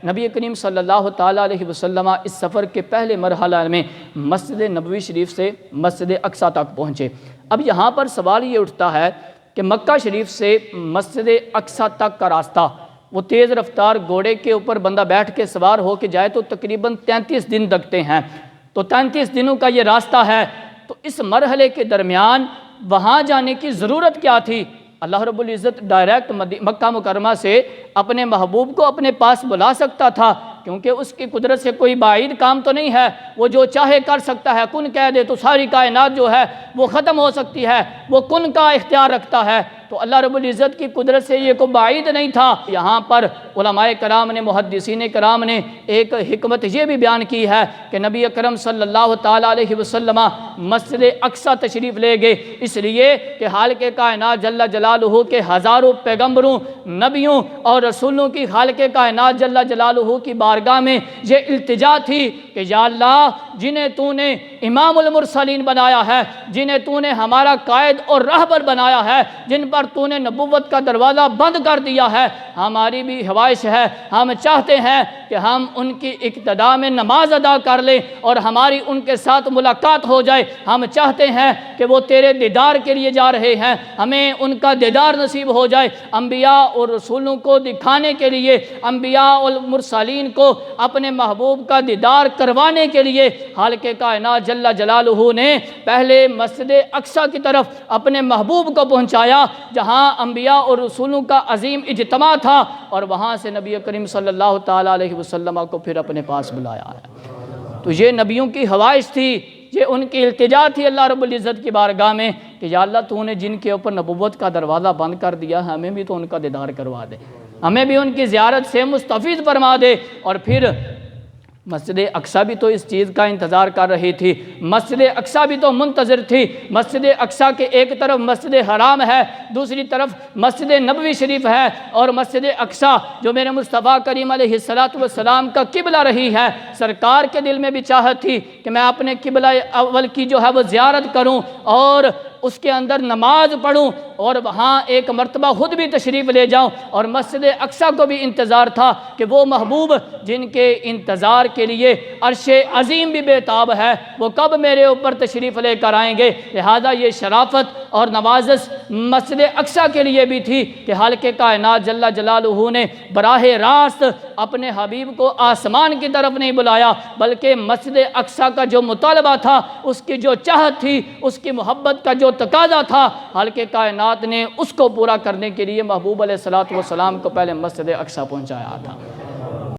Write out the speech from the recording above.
نبی کریم صلی اللہ تعالیٰ علیہ وسلم اس سفر کے پہلے مرحلہ میں مسجد نبوی شریف سے مسجد اقصیٰ تک پہنچے۔ اب یہاں پر سوال یہ اٹھتا ہے کہ مکہ شریف سے مسجد اقصیٰ تک کا راستہ، وہ تیز رفتار گھوڑے کے اوپر بندہ بیٹھ کے سوار ہو کے جائے تو تقریباً 33 دن لگتے ہیں، تو 33 دنوں کا یہ راستہ ہے، تو اس مرحلے کے درمیان وہاں جانے کی ضرورت کیا تھی؟ اللہ رب العزت ڈائریکٹ مکہ مکرمہ سے اپنے محبوب کو اپنے پاس بلا سکتا تھا، کیونکہ اس کی قدرت سے کوئی بعید کام تو نہیں ہے، وہ جو چاہے کر سکتا ہے، کن کہہ دے تو ساری کائنات جو ہے وہ ختم ہو سکتی ہے، وہ کن کا اختیار رکھتا ہے، تو اللہ رب العزت کی قدرت سے یہ کوئی بعید نہیں تھا۔ یہاں پر علماء کرام نے، محدثین کرام نے ایک حکمت یہ بھی بیان کی ہے کہ نبی اکرم صلی اللہ تعالیٰ علیہ وسلم مسجد اقصیٰ تشریف لے گئے، اس لیے کہ خالق کائنات جل جلالہ کے ہزاروں پیغمبروں، نبیوں اور رسولوں کی خالق کائنات جل جلالہ کی بارگاہ میں یہ التجا تھی کہ یا اللہ، جنہیں تو نے امام المرسلین بنایا ہے، جنہیں تو نے ہمارا قائد اور رہبر بنایا ہے، جن پر تو نے نبوت کا دروازہ بند کر دیا ہے، ہماری بھی خواہش ہے، ہم چاہتے ہیں کہ ہم ان کی اقتداء میں نماز ادا کر لیں اور ہماری ان کے ساتھ ملاقات ہو جائے، ہم چاہتے ہیں کہ وہ تیرے دیدار کے لیے جا رہے ہیں، ہمیں ان کا دیدار نصیب ہو جائے۔ انبیاء اور رسولوں کو دکھانے کے لیے، انبیاء اور مرسلین کو اپنے محبوب کا دیدار کروانے کے لیے خالق کائنات جل جلالہ نے پہلے مسجد اقصیٰ کی طرف اپنے محبوب کو پہنچایا، جہاں انبیاء اور رسولوں کا عظیم اجتماع تھا، اور وہاں سے نبی کریم صلی اللہ تعالیٰ علیہ وسلم کو پھر اپنے پاس بلایا ہے۔ تو یہ نبیوں کی خواہش تھی، یہ ان کی التجا تھی اللہ رب العزت کی بارگاہ میں کہ یا اللہ، تو نے جن کے اوپر نبوت کا دروازہ بند کر دیا، ہمیں بھی تو ان کا دیدار کروا دے، ہمیں بھی ان کی زیارت سے مستفید فرما دے۔ اور پھر مسجد اقصیٰ بھی تو اس چیز کا انتظار کر رہی تھی، مسجد اقصیٰ بھی تو منتظر تھی۔ مسجد اقصیٰ کے ایک طرف مسجد حرام ہے، دوسری طرف مسجد نبوی شریف ہے، اور مسجد اقصیٰ جو میرے مصطفیٰ کریم علیہ السلام کا قبلہ رہی ہے، سرکار کے دل میں بھی چاہت تھی کہ میں اپنے قبلہ اول کی جو ہے وہ زیارت کروں اور اس کے اندر نماز پڑھوں، اور وہاں ایک مرتبہ خود بھی تشریف لے جاؤں۔ اور مسجد اقصیٰ کو بھی انتظار تھا کہ وہ محبوب جن کے انتظار کے لیے عرش عظیم بھی بے تاب ہے، وہ کب میرے اوپر تشریف لے کر آئیں گے۔ لہذا یہ شرافت اور نوازش مسجد اقصیٰ کے لیے بھی تھی کہ خالق کائنات جل جلالہ نے براہ راست اپنے حبیب کو آسمان کی طرف نہیں بلایا، بلکہ مسجد اقصیٰ کا جو مطالبہ تھا، اس کی جو چاہت تھی، اس کی محبت کا جو تقاضا تھا، خالق کائنات نے اس کو پورا کرنے کے لیے محبوب علیہ السلام کو پہلے مسجد اقصیٰ پہنچایا تھا۔